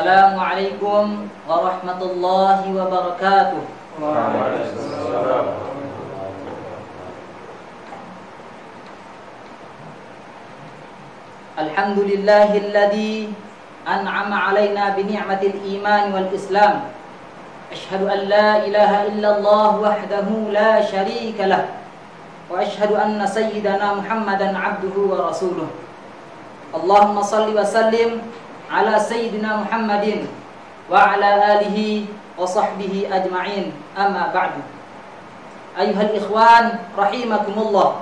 Assalamualaikum warahmatullahi wabarakatuh. Waalaikumsalam. Alhamdulillahilladzi an'ama 'alaina bi ni'matil iman wal islam. Asyhadu an la ilaha illallah wahdahu la syarika lah. Wa asyhadu anna sayyidana Muhammadan 'abduhu wa rasuluh. Allahumma shalli wa sallim ala sayyidina Muhammadin wa ala alihi wa sahbihi ajma'in. Amma ba'du. Ayyuhal ikhwan rahimakumullah.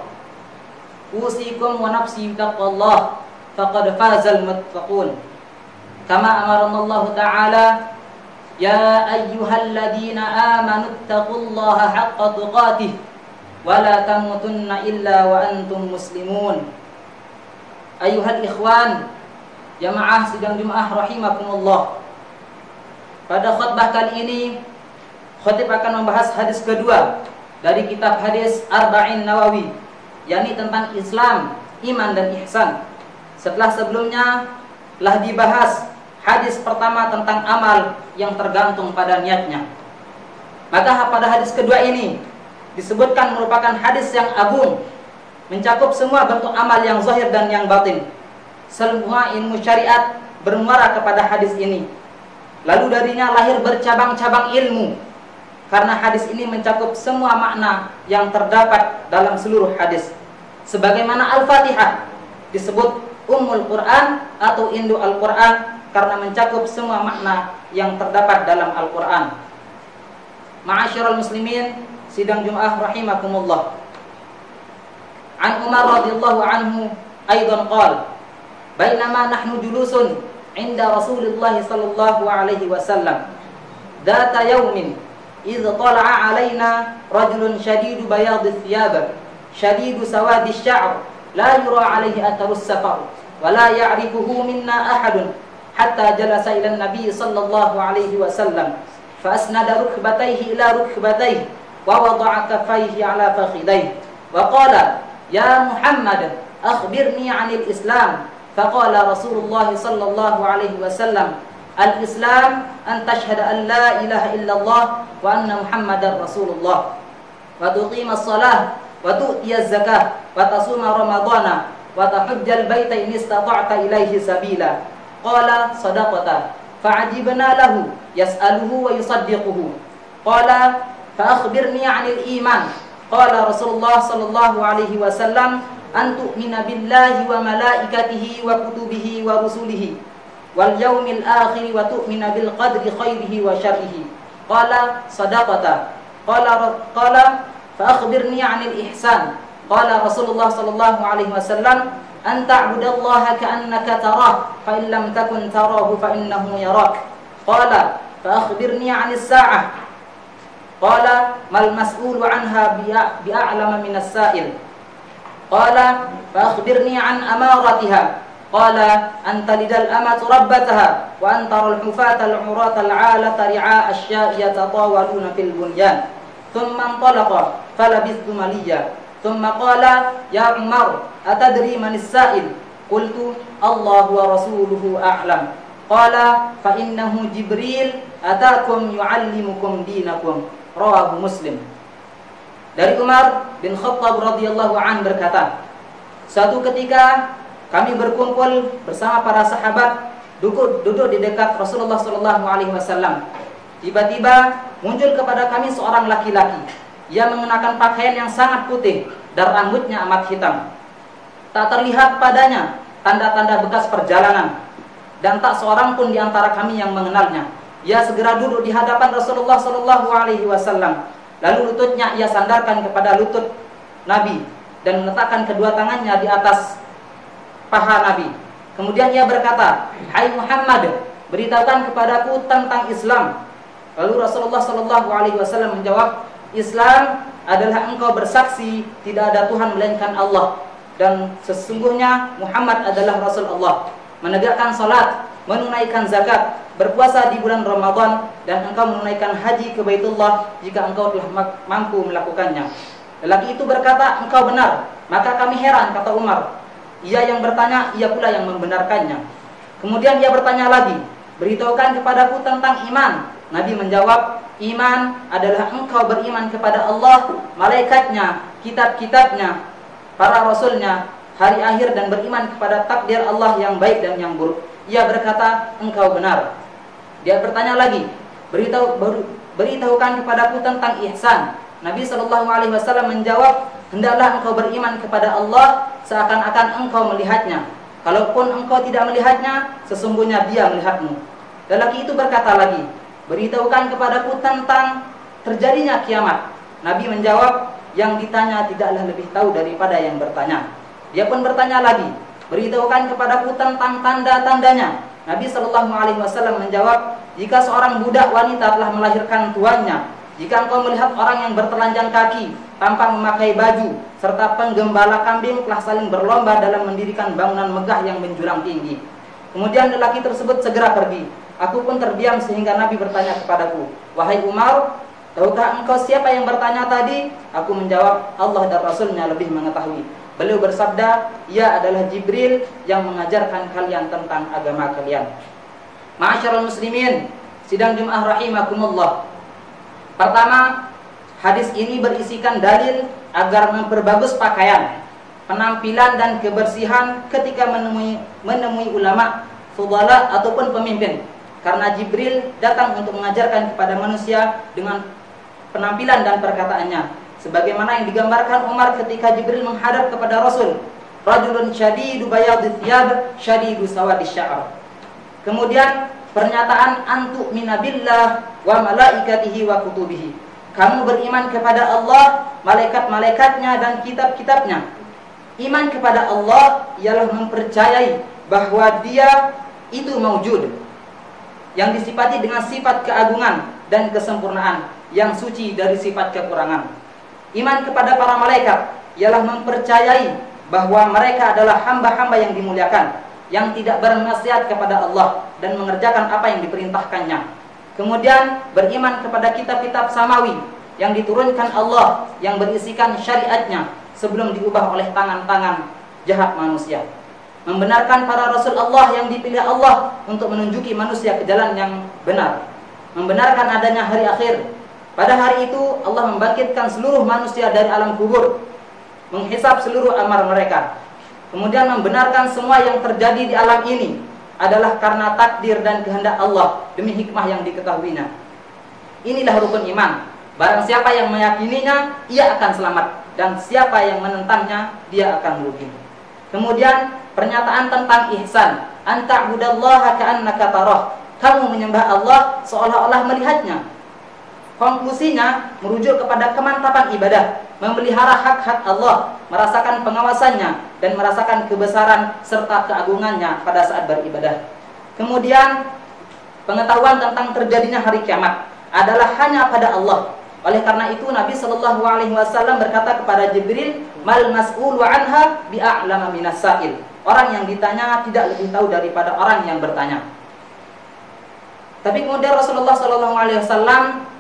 Usikum wa nafsi bittaqwallah faqad fazal muttaqun. Kama amarana Allah Ta'ala, ya ayyuhalladzina amanu ittaqullaha haqqa tuqatih wa la tamutunna illa wa antum muslimun. Ayyuhal ikhwan, jamaah sidang Jumat rahimakumullah. Pada khutbah kali ini, khatib akan membahas hadis kedua dari kitab hadis Arba'in Nawawi, yakni tentang Islam, iman dan ihsan. Setelah sebelumnya telah dibahas hadis pertama tentang amal yang tergantung pada niatnya. Maka pada hadis kedua ini disebutkan merupakan hadis yang agung, mencakup semua bentuk amal yang zahir dan yang batin. Semua ilmu syariat bermuara kepada hadis ini. Lalu darinya lahir bercabang-cabang ilmu, karena hadis ini mencakup semua makna yang terdapat dalam seluruh hadis. Sebagaimana Al-Fatihah disebut Ummul Quran atau Induk Al-Quran karena mencakup semua makna yang terdapat dalam Al-Quran. Ma'asyiral muslimin, sidang Jumat rahimakumullah. An Umar radhiyallahu anhu aidan qala, bainama nahnu julusun inda Rasulillah sallallahu alaihi wasallam data yaumin idh tala'a alaina rajulun shadidu bayadhi thiyab shadidu sawadi asy-sya'r la yura alaihi atharus safar wa la ya'rifuhu minna ahadun hatta jalasa ila an-nabi sallallahu alaihi wasallam fa asnada rukbatayhi ila rukbatayhi wa wada'a kaffayhi ala fakhidayhi wa qala ya Muhammad akhbirni 'anil Islam. Faqala Rasulullah sallallahu alaihi wasallam, al-Islam an tashhada an la ilaha illallah wa anna Muhammadar Rasulullah wa tuqima as-salah wa tu'ti az-zakah wa tasuma ramadhana wa tahujjal baita in istata'ta ilaihi sabila. Qala sadaqata. Fa'ajibna lahu yas'aluhu wa yusaddiquhu. Qala fa akhbirni 'anil iman. Qala Rasulullah sallallahu alaihi wasallam, an tu'mina billahi wa malaikatihi wa kutubihi wa rusulihi wal yaumil akhir wa tu'mina bil qadri khairihi wa syarrihi. Qala sadaqata. Qala fa akhbirni 'anil ihsan. Qala Rasulullah sallallahu alaihi wasallam, an ta'budallaha ka'annaka tarah fa in lam takun tarahu fa innahu yarak. Qala fa akhbirni 'anis sa'ah. Qala mal mas'ulu 'anha bi'a'lama minas sa'il. Qala fa akhbirni 'an amaratiha. Qala an talidal amatu rabbataha wa an taral hufata al-'urata al-'alata ri'a asy-sya'i yatatawaluna fil bunyan. Thumma intalaqa falabithtu maliyya. Thumma qala ya Umar atadri manis sa'il? Qultu Allah wa rasuluhu a'lam. Qala fa innahu Jibril atakum yu'allimukum dinakum. Rawahu Muslim. Dari Umar bin Khattab radhiyallahu anhu berkata, suatu ketika kami berkumpul bersama para sahabat duduk di dekat Rasulullah sallallahu alaihi wasallam. Tiba-tiba muncul kepada kami seorang laki-laki. Ia mengenakan pakaian yang sangat putih dan rambutnya amat hitam. Tak terlihat padanya tanda-tanda bekas perjalanan dan tak seorang pun di antara kami yang mengenalnya. Ia segera duduk di hadapan Rasulullah sallallahu alaihi wasallam. Lalu lututnya ia sandarkan kepada lutut Nabi dan meletakkan kedua tangannya di atas paha Nabi. Kemudian ia berkata, "Hai Muhammad, beritahukan kepadaku tentang Islam." Lalu Rasulullah sallallahu alaihi wasallam menjawab, "Islam adalah engkau bersaksi tidak ada Tuhan melainkan Allah dan sesungguhnya Muhammad adalah Rasul Allah, menegakkan salat, menunaikan zakat, berpuasa di bulan Ramadan, dan engkau menunaikan haji ke Baitullah jika engkau telah mampu melakukannya." Lelaki itu berkata, "Engkau benar." Maka kami heran, kata Umar. Ia yang bertanya, ia pula yang membenarkannya. Kemudian ia bertanya lagi, beritahukan kepadaku tentang iman. Nabi menjawab, iman adalah engkau beriman kepada Allah, malaikatnya, kitab-kitabnya, para rasulnya, hari akhir, dan beriman kepada takdir Allah yang baik dan yang buruk. Ia berkata, engkau benar. Dia bertanya lagi, beritahukan kepadaku tentang ihsan. Nabi SAW menjawab, hendaklah engkau beriman kepada Allah seakan-akan engkau melihatnya. Kalaupun engkau tidak melihatnya, sesungguhnya Dia melihatmu. Lelaki itu berkata lagi, beritahukan kepadaku tentang terjadinya kiamat. Nabi menjawab, yang ditanya tidaklah lebih tahu daripada yang bertanya. Dia pun bertanya lagi, beritahukan kepadaku tentang tanda-tandanya. Nabi SAW menjawab, jika seorang budak wanita telah melahirkan tuannya, jika engkau melihat orang yang bertelanjang kaki tanpa memakai baju, serta penggembala kambing telah saling berlomba dalam mendirikan bangunan megah yang menjulang tinggi. Kemudian lelaki tersebut segera pergi. Aku pun terdiam sehingga Nabi bertanya kepadaku, wahai Umar, tahukah engkau siapa yang bertanya tadi? Aku menjawab, Allah dan Rasulnya lebih mengetahui. Beliau bersabda, ia adalah Jibril yang mengajarkan kalian tentang agama kalian. Ma'asyiral muslimin, sidang Jumat rahimakumullah. Pertama, hadis ini berisikan dalil agar memperbagus pakaian, penampilan dan kebersihan ketika menemui ulama, fudala ataupun pemimpin. Karena Jibril datang untuk mengajarkan kepada manusia dengan penampilan dan perkataannya. Sebagaimana yang digambarkan Umar ketika Jibril menghadap kepada Rasul, rajulun syadidu bayadith thiyab syadidu sawadis sya'r. Kemudian pernyataan antu minabillah wa malaikatihi wa kutubihi. Kamu beriman kepada Allah, malaikat-malaikatnya dan kitab-kitabnya. Iman kepada Allah ialah mempercayai bahwa Dia itu maujud, yang disifati dengan sifat keagungan dan kesempurnaan, yang suci dari sifat kekurangan. Iman kepada para malaikat ialah mempercayai bahwa mereka adalah hamba-hamba yang dimuliakan, yang tidak bermaksiat kepada Allah dan mengerjakan apa yang diperintahkannya. Kemudian beriman kepada kitab-kitab samawi yang diturunkan Allah, yang berisikan syariatnya sebelum diubah oleh tangan-tangan jahat manusia. Membenarkan para rasul Allah yang dipilih Allah untuk menunjuki manusia ke jalan yang benar. Membenarkan adanya hari akhir. Pada hari itu Allah membangkitkan seluruh manusia dari alam kubur, menghisap seluruh amal mereka. Kemudian membenarkan semua yang terjadi di alam ini adalah karena takdir dan kehendak Allah demi hikmah yang diketahuinya. Inilah rukun iman. Barang siapa yang meyakininya, ia akan selamat, dan siapa yang menentangnya, dia akan merugi. Kemudian pernyataan tentang ihsan, anta'budallaha ka'annaka tarah. Kamu menyembah Allah seolah-olah melihatnya. Konklusinya merujuk kepada kemantapan ibadah, memelihara hak-hak Allah, merasakan pengawasannya, dan merasakan kebesaran serta keagungannya pada saat beribadah. Kemudian pengetahuan tentang terjadinya hari kiamat adalah hanya pada Allah. Oleh karena itu Nabi SAW berkata kepada Jibril, mal mas'ulu anha bi'a'lama minas sa'il. Orang yang ditanya tidak lebih tahu daripada orang yang bertanya. Tapi kemudian Rasulullah SAW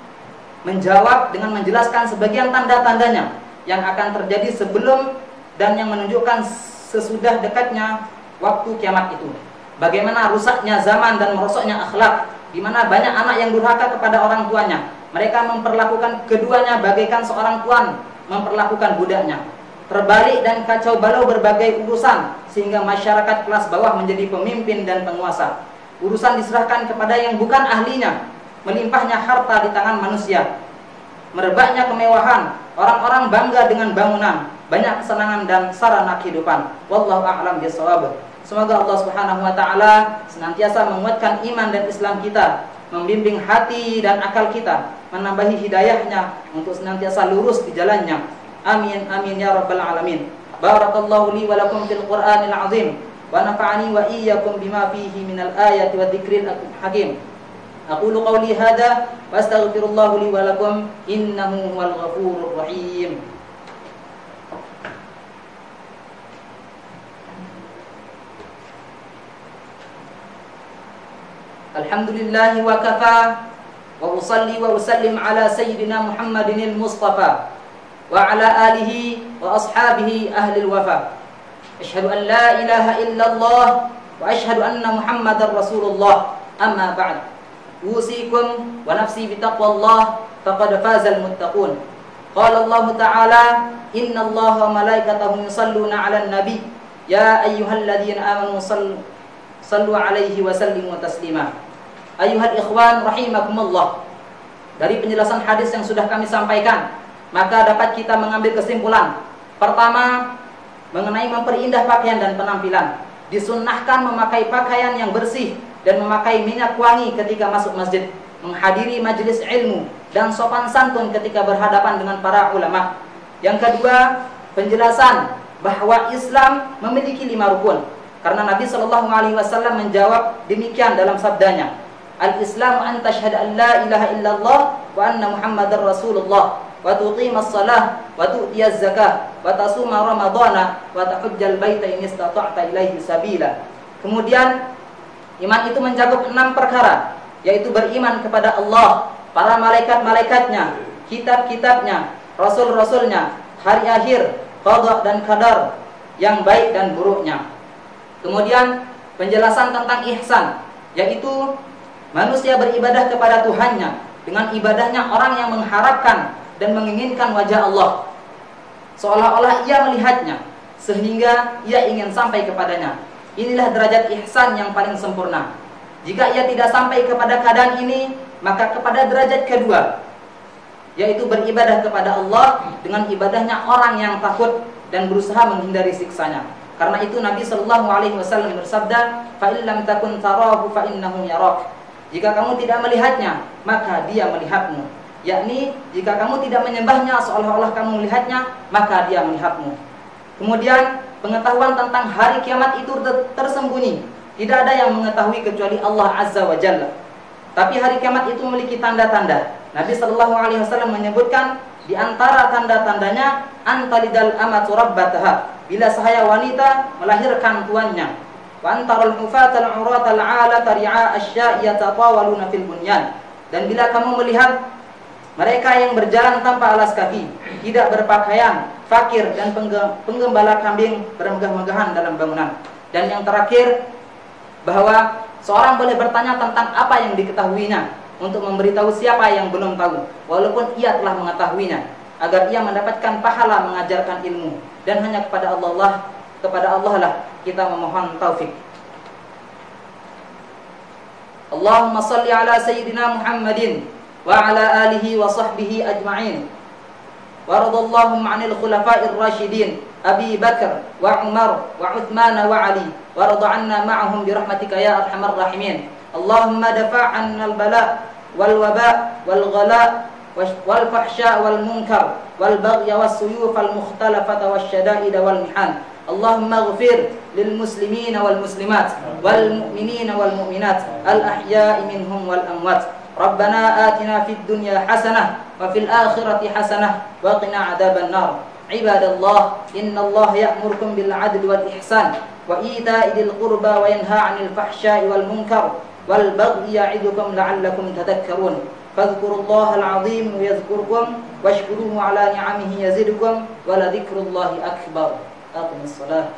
menjawab dengan menjelaskan sebagian tanda-tandanya yang akan terjadi sebelum dan yang menunjukkan sesudah dekatnya waktu kiamat itu. Bagaimana rusaknya zaman dan merosotnya akhlak, di mana banyak anak yang durhaka kepada orang tuanya. Mereka memperlakukan keduanya bagaikan seorang tuan memperlakukan budaknya. Terbalik dan kacau balau berbagai urusan sehingga masyarakat kelas bawah menjadi pemimpin dan penguasa. Urusan diserahkan kepada yang bukan ahlinya. Melimpahnya harta di tangan manusia, merebaknya kemewahan, orang-orang bangga dengan bangunan, banyak kesenangan dan sarana kehidupan. Wallahu a'lam bishawab. Semoga Allah Subhanahu wa taala senantiasa menguatkan iman dan Islam kita, membimbing hati dan akal kita, menambahi hidayahnya untuk senantiasa lurus di jalannya. Amin amin ya rabbal alamin. Barakallahu li wa lakum fil Qur'anil azim wa nafa'ani wa iyyakum bima fihi minal ayati wa dzikril hakim. Aqulu qawli hadza wa astaghfirullah li wa lakum innahu huwal ghafurur rahim. Alhamdulillah wa kafa wa usalli wa usallim ala sayyidina Muhammadinil Mustafa wa ala alihi wa ashabihi ahlil wafa. Asyhadu an la ilaha illallah wa asyhadu anna Muhammadar Rasulullah. Amma ba'd. Usikum wa nafsi bitaqwallah faqad fazal muttaqun. Qala Allah Ta'ala, Inna Allah wa malaikatahu yusalluna 'alan nabi, ya ayyuhalladzina amanu sallu 'alaihi wa sallimu taslima. Ayyuhal ikhwan rahimakumullah. Dari penjelasan hadis yang sudah kami sampaikan, maka dapat kita mengambil kesimpulan. Pertama, mengenai memperindah pakaian dan penampilan. Disunnahkan memakai pakaian yang bersih dan memakai minyak wangi ketika masuk masjid, menghadiri majelis ilmu, dan sopan santun ketika berhadapan dengan para ulama. Yang kedua, penjelasan bahwa Islam memiliki 5 rukun. Karena Nabi SAW menjawab demikian dalam sabdanya, Al-Islamu an tashhadu an la ilaha illallah wa anna Muhammadar Rasulullah wa tuqimas salah wa tu'tiyaz zakah wa tasuma ramadhana wa tahujjal baita in istata'ta ilaihi sabila. Kemudian iman itu mencakup 6 perkara, yaitu beriman kepada Allah, para malaikat-malaikatnya, kitab-kitabnya, rasul-rasulnya, hari akhir, qada dan qadar, yang baik dan buruknya. Kemudian penjelasan tentang ihsan, yaitu manusia beribadah kepada Tuhannya dengan ibadahnya orang yang mengharapkan dan menginginkan wajah Allah, seolah-olah ia melihatnya sehingga ia ingin sampai kepadanya. Inilah derajat ihsan yang paling sempurna. Jika ia tidak sampai kepada keadaan ini, maka kepada derajat kedua, yaitu beribadah kepada Allah dengan ibadahnya orang yang takut dan berusaha menghindari siksanya. Karena itu Nabi SAW bersabda, "Fa illam takun tarahu fa innahu yarak." Jika kamu tidak melihatnya, maka dia melihatmu. Yakni jika kamu tidak menyembahnya seolah-olah kamu melihatnya, maka dia melihatmu. Kemudian pengetahuan tentang hari kiamat itu tersembunyi. Tidak ada yang mengetahui kecuali Allah Azza wa Jalla. Tapi hari kiamat itu memiliki tanda-tanda. Nabi SAW menyebutkan di antara tanda-tandanya, antalidal amatu rabbataha, bila sahaya wanita melahirkan tuannya. Wa antarul hufatal uratal alata ri'a asya'i yatatawaluna fil bunyan. Dan bila kamu melihat mereka yang berjalan tanpa alas kaki, tidak berpakaian, fakir, dan penggembala kambing bermegah-megahan dalam bangunan. Dan yang terakhir, bahwa seorang boleh bertanya tentang apa yang diketahuinya untuk memberitahu siapa yang belum tahu, walaupun ia telah mengetahuinya, agar ia mendapatkan pahala mengajarkan ilmu. Dan hanya kepada Allah lah kita memohon taufik. Allahumma salli ala sayyidina Muhammadin wa ala alihi wa sahbihi ajma'in. Wa radallahu 'anil khulafa'ir rasyidin Abi Bakar wa Umar wa Uthman wa Ali wa rada 'anna ma'ahum bi rahmatika ya arhamar rahimin. Allahumma dafa' 'anna al-bala' wal waba' wal ghala' wal fahsya' wal munkar wal baghy was suyuf al mukhtalafata wasyada'id wal mihan. Allahumma ighfir lil muslimina wal muslimat wal mu'minina wal mu'minat al ahya'i minhum wal amwat. Rabbana atina fid dunya hasanah wa fil akhirati hasanah wa qina adzaban nar. Ibadallah, innallaha ya'murukum bil 'adli wal ihsan wa ita'i dzil qurba wa yanha 'anil fahsya'i wal munkar wal baghi ya'idukum la'allakum tadhakkarun. Fadhkurullaha al-'azim yadhkurkum washkuruhu 'ala ni'amihi yazidkum wa la dzikrullahi akbar. Aqimus shalah.